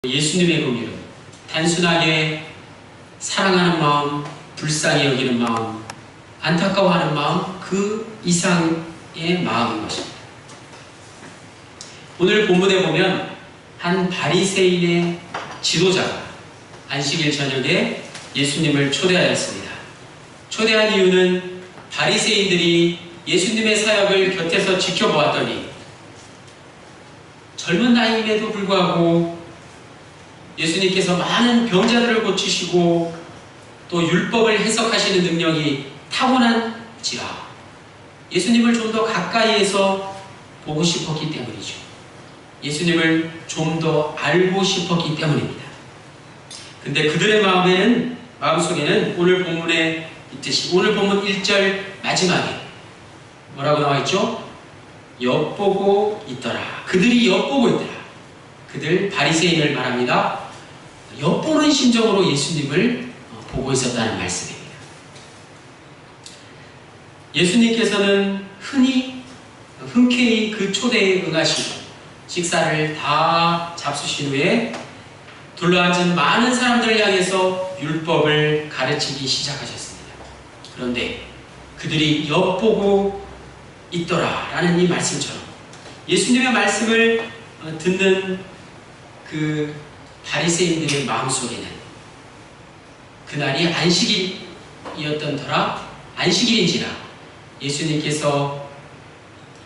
예수님의 공의로 단순하게 사랑하는 마음, 불쌍히 여기는 마음, 안타까워하는 마음, 그 이상의 마음인 것입니다. 오늘 본문에 보면 한 바리새인의 지도자가 안식일 저녁에 예수님을 초대하였습니다. 초대한 이유는 바리새인들이 예수님의 사역을 곁에서 지켜보았더니 젊은 나이임에도 불구하고 예수님께서 많은 병자들을 고치시고 또 율법을 해석하시는 능력이 타고난지라 예수님을 좀 더 가까이에서 보고 싶었기 때문이죠. 예수님을 좀 더 알고 싶었기 때문입니다. 근데 그들의 마음속에는 오늘 본문에 있듯이 오늘 본문 1절 마지막에 뭐라고 나와있죠? 엿보고 있더라. 그들이 엿보고 있더라. 그들 바리새인을 말합니다. 엿보는 심정으로 예수님을 보고 있었다는 말씀입니다. 예수님께서는 흔쾌히 그 초대에 응하시고 식사를 다 잡수신 후에 둘러앉은 많은 사람들을 향해서 율법을 가르치기 시작하셨습니다. 그런데 그들이 엿보고 있더라 라는 이 말씀처럼 예수님의 말씀을 듣는 그 바리새인들의 마음속에는 그날이 안식일이었던 터라 안식일인지라 예수님께서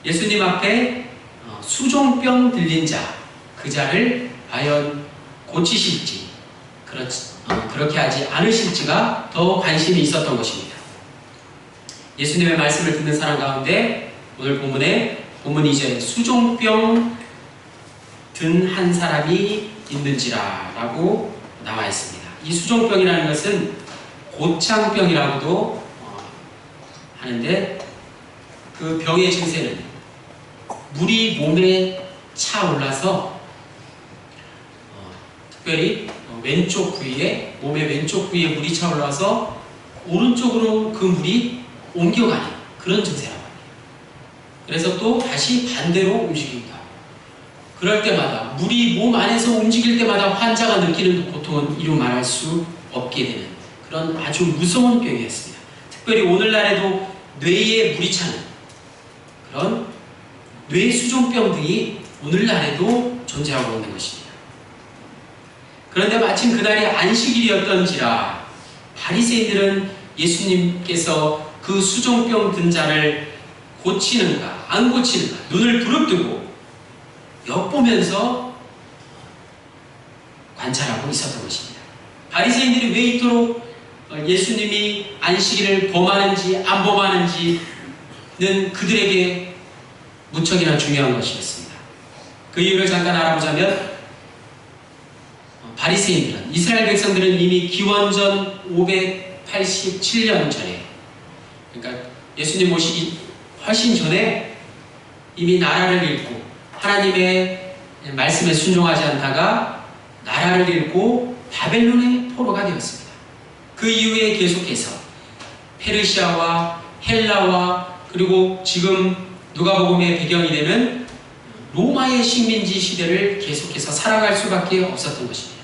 예수님 앞에 수종병 들린 자 그 자를 과연 고치실지 그렇게 하지 않으실지가 더 관심이 있었던 것입니다. 예수님의 말씀을 듣는 사람 가운데 오늘 본문 2절에 수종병 든 한 사람이 있는지라 라고 나와 있습니다. 이 수종병이라는 것은 고창병이라고도 하는데 그 병의 증세는 물이 몸에 차올라서 특별히 몸의 왼쪽 부위에 물이 차올라서 오른쪽으로 그 물이 옮겨가는 그런 증세라고 합니다. 그래서 또 다시 반대로 움직입니다. 그럴 때마다 물이 몸 안에서 움직일 때마다 환자가 느끼는 고통은 이루 말할 수 없게 되는 그런 아주 무서운 병이었습니다. 특별히 오늘날에도 뇌에 물이 차는 그런 뇌수종병 등이 오늘날에도 존재하고 있는 것입니다. 그런데 마침 그날이 안식일이었던지라 바리새인들은 예수님께서 그 수종병 든 자를 고치는가 안 고치는가 눈을 부릅뜨고 엿보면서 관찰하고 있었던 것입니다. 바리새인들이 왜 이토록 예수님이 안식일을 범하는지 안 범하는지는 그들에게 무척이나 중요한 것이었습니다. 그 이유를 잠깐 알아보자면 바리새인들은 이스라엘 백성들은 이미 기원전 587년 전에 그러니까 예수님 오시기 훨씬 전에 이미 나라를 잃고 하나님의 말씀에 순종하지 않다가 나라를 잃고 바벨론의 포로가 되었습니다. 그 이후에 계속해서 페르시아와 헬라와 그리고 지금 누가복음의 배경이 되는 로마의 식민지 시대를 계속해서 살아갈 수밖에 없었던 것입니다.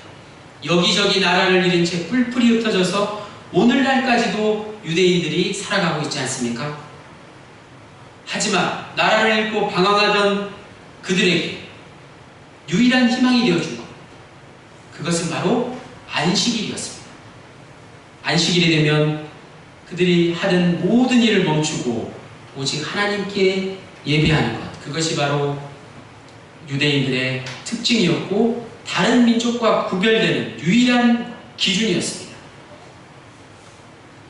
여기저기 나라를 잃은 채 뿔뿔이 흩어져서 오늘날까지도 유대인들이 살아가고 있지 않습니까? 하지만 나라를 잃고 방황하던 그들에게 유일한 희망이 되어준 것 그것은 바로 안식일이었습니다. 안식일이 되면 그들이 하던 모든 일을 멈추고 오직 하나님께 예배하는 것 그것이 바로 유대인들의 특징이었고 다른 민족과 구별되는 유일한 기준이었습니다.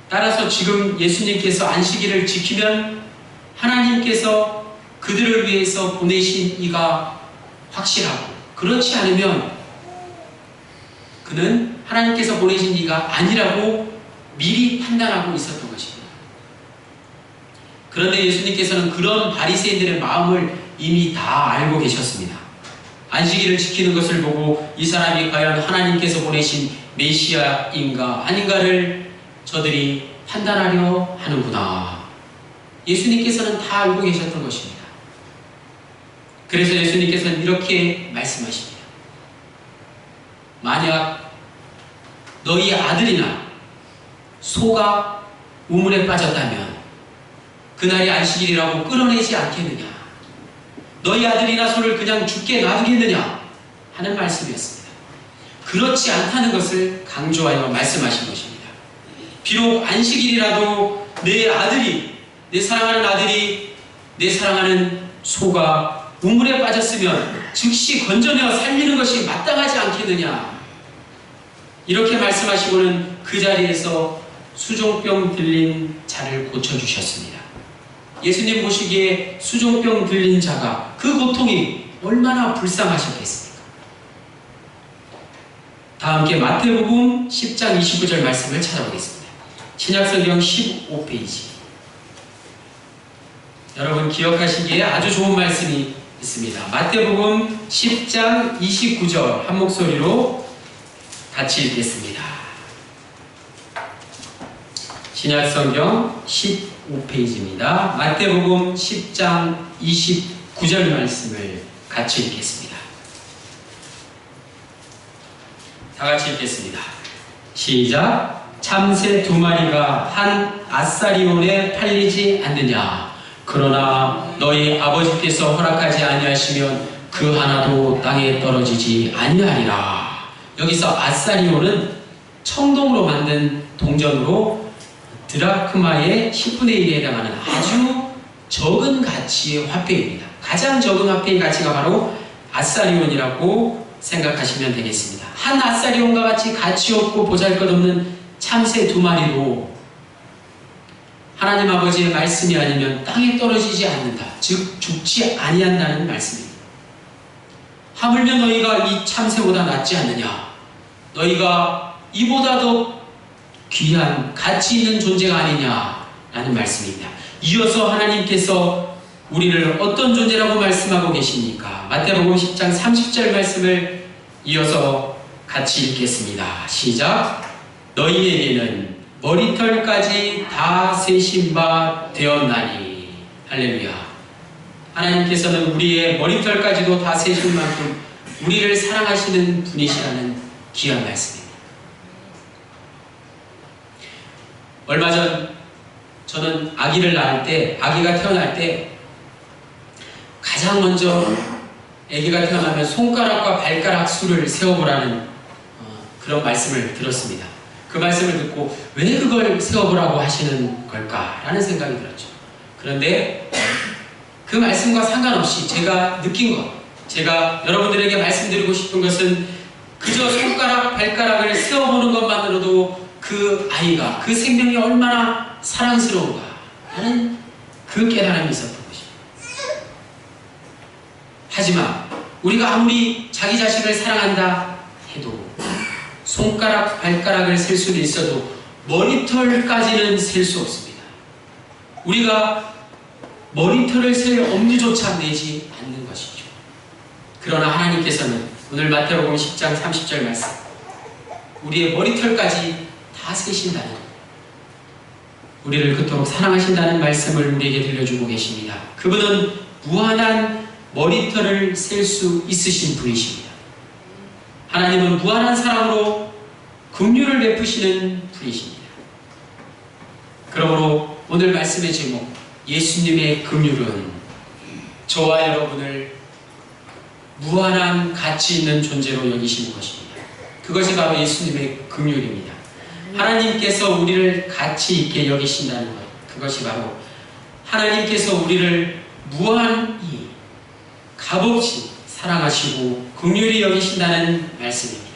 따라서 지금 예수님께서 안식일을 지키면 하나님께서 그들을 위해서 보내신 이가 확실하고 그렇지 않으면 그는 하나님께서 보내신 이가 아니라고 미리 판단하고 있었던 것입니다. 그런데 예수님께서는 그런 바리새인들의 마음을 이미 다 알고 계셨습니다. 안식일을 지키는 것을 보고 이 사람이 과연 하나님께서 보내신 메시아인가 아닌가를 저들이 판단하려 하는구나. 예수님께서는 다 알고 계셨던 것입니다. 그래서 예수님께서는 이렇게 말씀하십니다. 만약 너희 아들이나 소가 우물에 빠졌다면 그날이 안식일이라고 끌어내지 않겠느냐? 너희 아들이나 소를 그냥 죽게 놔두겠느냐? 하는 말씀이었습니다. 그렇지 않다는 것을 강조하여 말씀하신 것입니다. 비록 안식일이라도 내 아들이, 내 사랑하는 아들이, 내 사랑하는 소가 우물에 빠졌으면 즉시 건져내어 살리는 것이 마땅하지 않겠느냐? 이렇게 말씀하시고는 그 자리에서 수종병 들린 자를 고쳐주셨습니다. 예수님 보시기에 수종병 들린 자가 그 고통이 얼마나 불쌍하셨겠습니까? 다 함께 마태복음 10장 29절 말씀을 찾아보겠습니다. 신약성경 15페이지. 여러분 기억하시기에 아주 좋은 말씀이 있습니다. 마태복음 10장 29절 한 목소리로 같이 읽겠습니다. 신약성경 15페이지입니다. 마태복음 10장 29절 말씀을 같이 읽겠습니다. 다 같이 읽겠습니다. 시작. 참새 2마리가 한 아사리온에 팔리지 않느냐? 그러나 너희 아버지께서 허락하지 아니하시면 그 하나도 땅에 떨어지지 아니하리라. 여기서 아사리온은 청동으로 만든 동전으로 드라크마의 10분의 1에 해당하는 아주 적은 가치의 화폐입니다. 가장 적은 화폐의 가치가 바로 아사리온이라고 생각하시면 되겠습니다. 한 아사리온과 같이 가치 없고 보잘것없는 참새 2마리도 하나님 아버지의 말씀이 아니면 땅에 떨어지지 않는다. 즉 죽지 아니한다는 말씀입니다. 하물며 너희가 이 참새보다 낫지 않느냐? 너희가 이보다 더 귀한 가치 있는 존재가 아니냐라는 말씀입니다. 이어서 하나님께서 우리를 어떤 존재라고 말씀하고 계십니까? 마태복음 10장 30절 말씀을 이어서 같이 읽겠습니다. 시작. 너희에게는 머리털까지 다 세신 바 되었나니. 할렐루야. 하나님께서는 우리의 머리털까지도 다 세신 만큼 우리를 사랑하시는 분이시라는 귀한 말씀입니다. 얼마 전 저는 아기를 낳을 때, 아기가 태어날 때 가장 먼저 아기가 태어나면 손가락과 발가락 수를 세어보라는 그런 말씀을 들었습니다. 그 말씀을 듣고 왜 그걸 세어보라고 하시는 걸까라는 생각이 들었죠. 그런데 그 말씀과 상관없이 제가 느낀 것, 제가 여러분들에게 말씀드리고 싶은 것은 그저 손가락, 발가락을 세어보는 것만으로도 그 아이가, 그 생명이 얼마나 사랑스러운가 하는 그 깨달음이 있었던 것입니다. 하지만 우리가 아무리 자기 자식을 사랑한다 해도 손가락, 발가락을 셀 수는 있어도 머리털까지는 셀 수 없습니다. 우리가 머리털을 셀 엄두조차 내지 않는 것이죠. 그러나 하나님께서는 오늘 마태복음 10장 30절 말씀, 우리의 머리털까지 다 세신다는, 우리를 그토록 사랑하신다는 말씀을 우리에게 들려주고 계십니다. 그분은 무한한 머리털을 셀 수 있으신 분이십니다. 하나님은 무한한 사랑으로 긍휼을 베푸시는 분이십니다. 그러므로 오늘 말씀의 제목, 예수님의 긍휼은 저와 여러분을 무한한 가치 있는 존재로 여기시는 것입니다. 그것이 바로 예수님의 긍휼입니다. 하나님께서 우리를 가치 있게 여기신다는 것, 그것이 바로 하나님께서 우리를 무한히 값없이 사랑하시고 긍휼히 여기신다는 말씀입니다.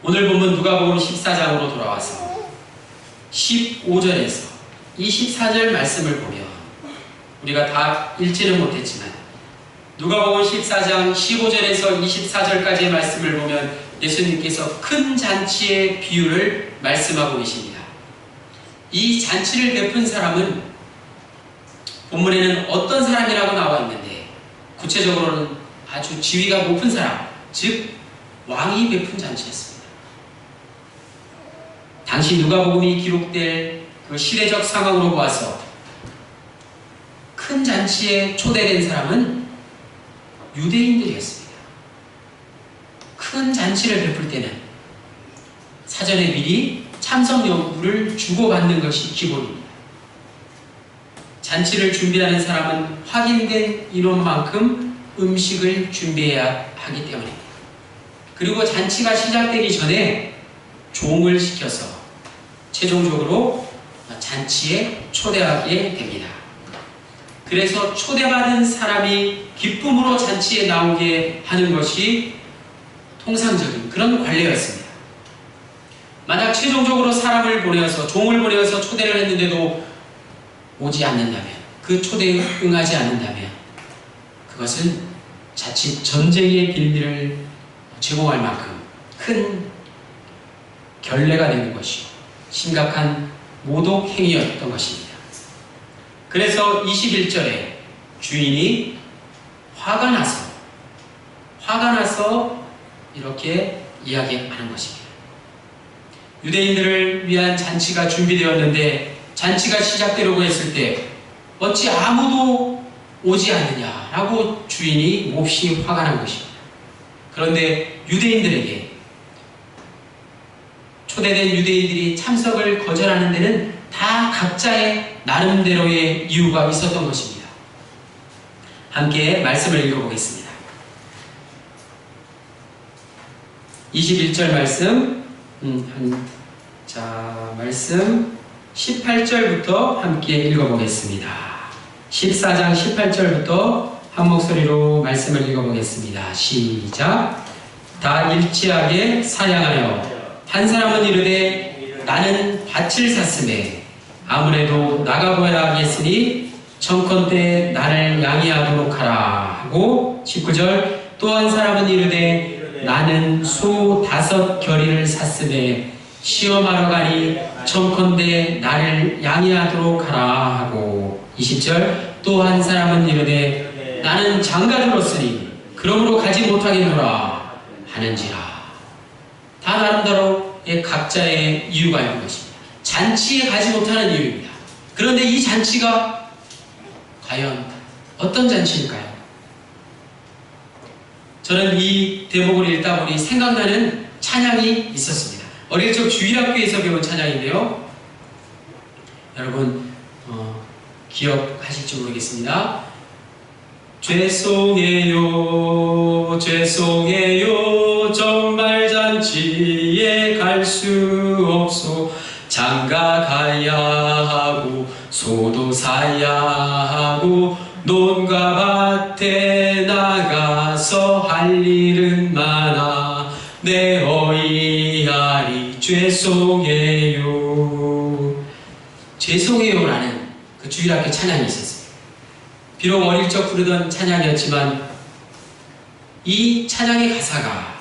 오늘 본문 누가복음 14장으로 돌아와서 15절에서 24절 말씀을 보면, 우리가 다 읽지는 못했지만 누가복음 14장 15절에서 24절까지의 말씀을 보면 예수님께서 큰 잔치의 비유를 말씀하고 계십니다. 이 잔치를 베푼 사람은 본문에는 어떤 사람이라고 나와 있는데, 구체적으로는 아주 지위가 높은 사람, 즉 왕이 베푼 잔치였습니다. 당시 누가복음이 기록될 그 시대적 상황으로 보아서 큰 잔치에 초대된 사람은 유대인들이었습니다. 그 큰 잔치를 베풀 때는 사전에 미리 참석 여부를 주고받는 것이 기본입니다. 잔치를 준비하는 사람은 확인된 인원만큼 음식을 준비해야 하기 때문입니다. 그리고 잔치가 시작되기 전에 종을 시켜서 최종적으로 잔치에 초대하게 됩니다. 그래서 초대받은 사람이 기쁨으로 잔치에 나오게 하는 것이 통상적인 그런 관례였습니다. 만약 최종적으로 사람을 보내어서 종을 보내어서 초대를 했는데도 오지 않는다면, 그 초대에 응하지 않는다면 그것은 자칫 전쟁의 빌미를 제공할 만큼 큰 결례가 되는 것이요 심각한 모독 행위였던 것입니다. 그래서 21절에 주인이 화가 나서 이렇게 이야기하는 것입니다. 유대인들을 위한 잔치가 준비되었는데 잔치가 시작되려고 했을 때 어찌 아무도 오지 않느냐라고 주인이 몹시 화가 난 것입니다. 그런데 유대인들에게, 초대된 유대인들이 참석을 거절하는 데는 다 각자의 나름대로의 이유가 있었던 것입니다. 함께 말씀을 읽어보겠습니다. 21절 말씀, 말씀 18절부터 함께 읽어보겠습니다. 14장 18절부터 한 목소리로 말씀을 읽어보겠습니다. 시작. 다 일치하게 사양하여 한 사람은 이르되 나는 밭을 샀으매 아무래도 나가보야 하겠으니 청컨대 나를 양해하도록 하라 하고 19절 또 한 사람은 이르되 나는 소 5겨리를 샀으매 시험하러 가니 청컨대 나를 양해하도록 하라 하고 20절 또 한 사람은 이르되 나는 장가 들었으니 그러므로 가지 못하겠노라 하는지라. 다 나름대로 각자의 이유가 있는 것입니다. 잔치에 가지 못하는 이유입니다. 그런데 이 잔치가 과연 어떤 잔치일까요? 저는 이 대목을 읽다 보니 생각나는 찬양이 있었습니다. 어릴 적 주일학교에서 배운 찬양인데요. 여러분 기억하실지 모르겠습니다. 죄송해요 죄송해요 정말 잔치에 갈 수 없소 장가 가야 하고 소도 사야 하고 논과 밭에 나가서 할 일은 많아 내 어이하리 죄송해요. 죄송해요라는 그 주일학교 찬양이 있었어요. 비록 어릴 적 부르던 찬양이었지만 이 찬양의 가사가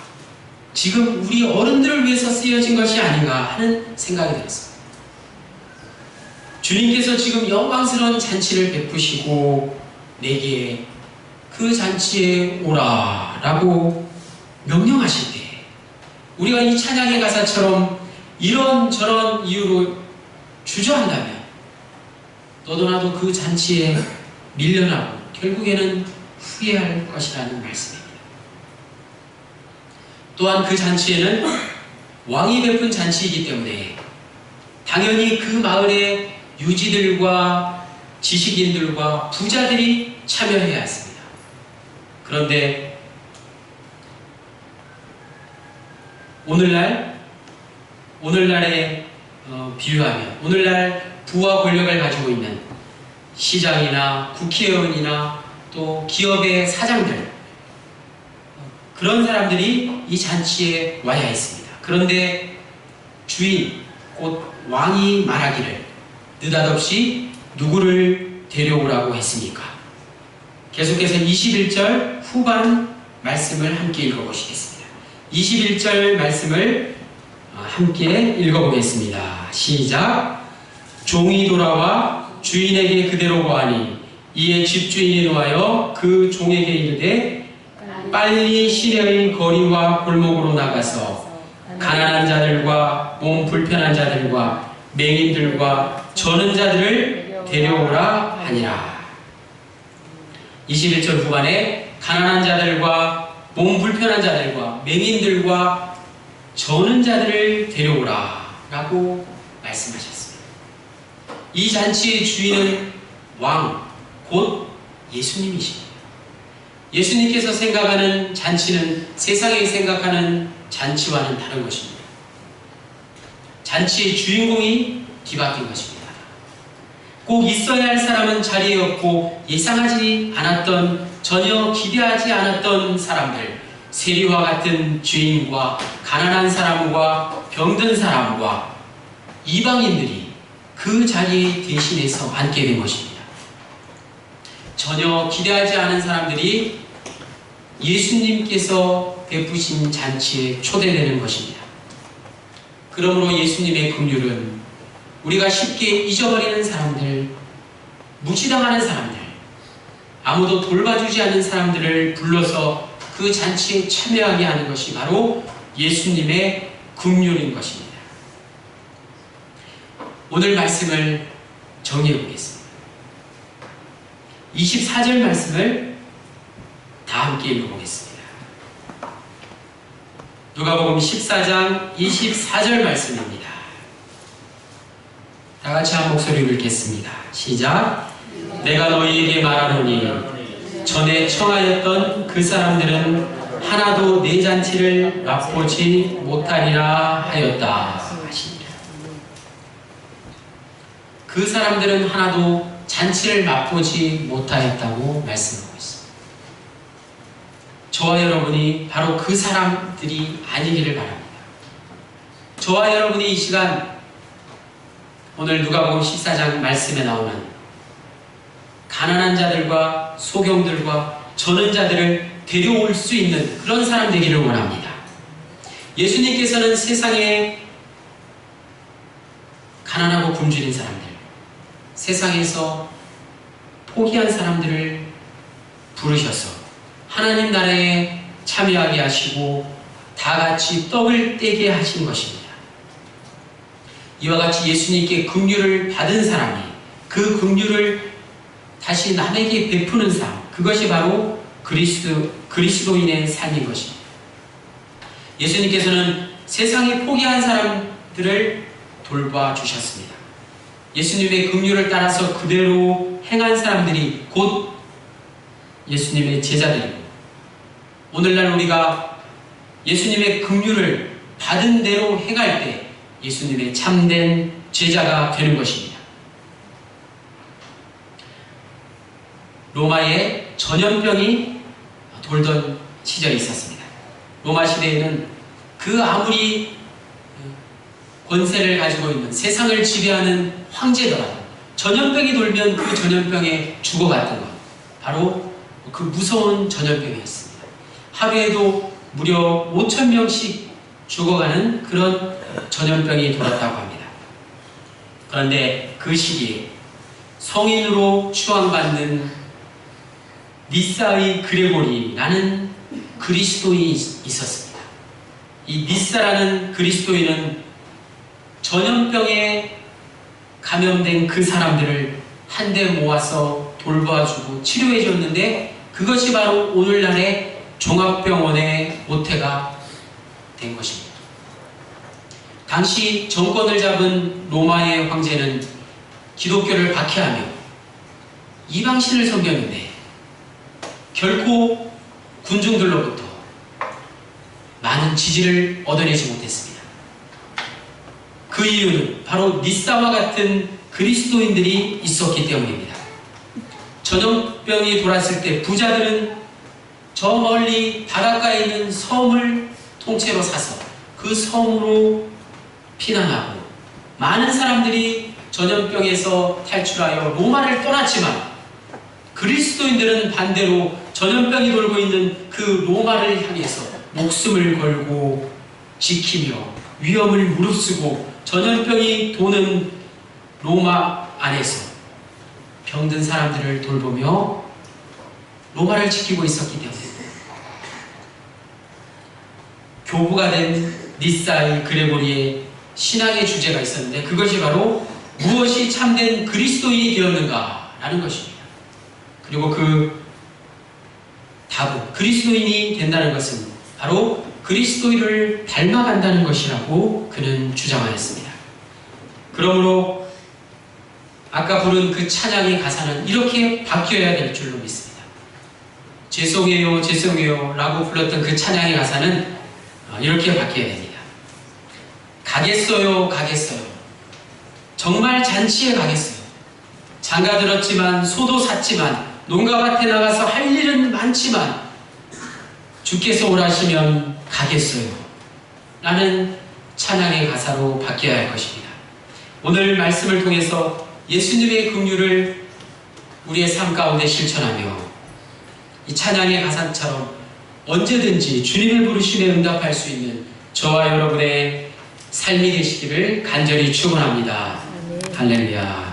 지금 우리 어른들을 위해서 쓰여진 것이 아닌가 하는 생각이 들었어요. 주님께서 지금 영광스러운 잔치를 베푸시고 내게 그 잔치에 오라 라고 명령하실 때 우리가 이 찬양의 가사처럼 이런저런 이유로 주저한다면 너도 나도 그 잔치에 밀려나고 결국에는 후회할 것이라는 말씀입니다. 또한 그 잔치에는 왕이 베푼 잔치이기 때문에 당연히 그 마을의 유지들과 지식인들과 부자들이 참여해야 했습니다. 그런데 오늘날에 비유하면 오늘날 부와 권력을 가지고 있는 시장이나 국회의원이나 또 기업의 사장들 그런 사람들이 이 잔치에 와야 했습니다. 그런데 주인 곧 왕이 말하기를 느닷없이 누구를 데려오라고 했습니까? 계속해서 21절 후반 말씀을 함께 읽어보시겠습니다. 21절 말씀을 함께 읽어보겠습니다. 시작. 종이 돌아와 주인에게 그대로 고하니 이에 집주인이 노하여 그 종에게 이르되 빨리 시내의 거리와 골목으로 나가서 가난한 자들과 몸 불편한 자들과 맹인들과 저는 자들을 데려오라 하니라. 21절 후반에 가난한 자들과 몸 불편한 자들과 맹인들과 저는 자들을 데려오라 라고 말씀하셨습니다. 이 잔치의 주인은 왕, 곧 예수님이십니다. 예수님께서 생각하는 잔치는 세상이 생각하는 잔치와는 다른 것입니다. 잔치의 주인공이 뒤바뀐 것입니다. 꼭 있어야 할 사람은 자리에 없고 예상하지 않았던, 전혀 기대하지 않았던 사람들, 세리와 같은 죄인과 가난한 사람과 병든 사람과 이방인들이 그 자리에 대신해서 앉게 된 것입니다. 전혀 기대하지 않은 사람들이 예수님께서 베푸신 잔치에 초대되는 것입니다. 그러므로 예수님의 긍휼은 우리가 쉽게 잊어버리는 사람들, 무시당하는 사람들, 아무도 돌봐주지 않는 사람들을 불러서 그 잔치에 참여하게 하는 것이 바로 예수님의 긍휼인 것입니다. 오늘 말씀을 정리해 보겠습니다. 24절 말씀을 다 함께 읽어보겠습니다. 누가복음 14장 24절 말씀입니다. 다 같이 한 목소리로 읽겠습니다. 시작. 내가 너희에게 말하노니 전에 청하였던 그 사람들은 하나도 내 잔치를 맛보지 못하리라 하였다 하시니라. 그 사람들은 하나도 잔치를 맛보지 못하였다고 말씀하고 있습니다. 저와 여러분이 바로 그 사람들이 아니기를 바랍니다. 저와 여러분이 이 시간 오늘 누가복음 14장 말씀에 나오는 가난한 자들과 소경들과 저는 자들을 데려올 수 있는 그런 사람 되기를 원합니다. 예수님께서는 세상에 가난하고 굶주린 사람들, 세상에서 포기한 사람들을 부르셔서 하나님 나라에 참여하게 하시고 다 같이 떡을 떼게 하신 것입니다. 이와 같이 예수님께 긍휼을 받은 사람이 그 긍휼을 다시 남에게 베푸는 삶, 그것이 바로 그리스도인의 삶인 것입니다. 예수님께서는 세상에 포기한 사람들을 돌봐주셨습니다. 예수님의 긍휼을 따라서 그대로 행한 사람들이 곧 예수님의 제자들이고, 오늘날 우리가 예수님의 긍휼을 받은 대로 행할 때 예수님의 참된 제자가 되는 것입니다. 로마에 전염병이 돌던 시절이 있었습니다. 로마 시대에는 그 아무리 권세를 가지고 있는 세상을 지배하는 황제더라도 전염병이 돌면 그 전염병에 죽어갔던 것, 바로 그 무서운 전염병이었습니다. 하루에도 무려 5,000명씩 죽어가는 그런 전염병이 돌았다고 합니다. 그런데 그 시기에 성인으로 추앙받는 니사의 그레고리라는 그리스도인이 있었습니다. 이 니사라는 그리스도인은 전염병에 감염된 그 사람들을 한데 모아서 돌봐주고 치료해 줬는데, 그것이 바로 오늘날의 종합병원의 모태가 된 것입니다. 당시 정권을 잡은 로마의 황제는 기독교를 박해하며 이방신을 섬겼는데 결코 군중들로부터 많은 지지를 얻어내지 못했습니다. 그 이유는 바로 니사와 같은 그리스도인들이 있었기 때문입니다. 전염병이 돌았을 때 부자들은 저 멀리 바닷가에 있는 섬을 통째로 사서 그 섬으로 피난하고, 많은 사람들이 전염병에서 탈출하여 로마를 떠났지만 그리스도인들은 반대로 전염병이 돌고 있는 그 로마를 향해서 목숨을 걸고 지키며 위험을 무릅쓰고 전염병이 도는 로마 안에서 병든 사람들을 돌보며 로마를 지키고 있었기 때문에 교부가 된 니사의 그레고리의 신앙의 주제가 있었는데, 그것이 바로 무엇이 참된 그리스도인이 되었는가 라는 것입니다. 그리고 그 잡은 그리스도인이 된다는 것은 바로 그리스도인을 닮아간다는 것이라고 그는 주장하였습니다. 그러므로 아까 부른 그 찬양의 가사는 이렇게 바뀌어야 될 줄로 믿습니다. 죄송해요, 죄송해요 라고 불렀던 그 찬양의 가사는 이렇게 바뀌어야 됩니다. 가겠어요, 가겠어요. 정말 잔치에 가겠어요. 장가 들었지만, 소도 샀지만, 농가밭에 나가서 할 일은 많지만, 주께서 오라시면 가겠어요 라는 찬양의 가사로 바뀌어야 할 것입니다. 오늘 말씀을 통해서 예수님의 긍휼을 우리의 삶 가운데 실천하며 이 찬양의 가사처럼 언제든지 주님의 부르심에 응답할 수 있는 저와 여러분의 삶이 되시기를 간절히 축원합니다. 할렐루야.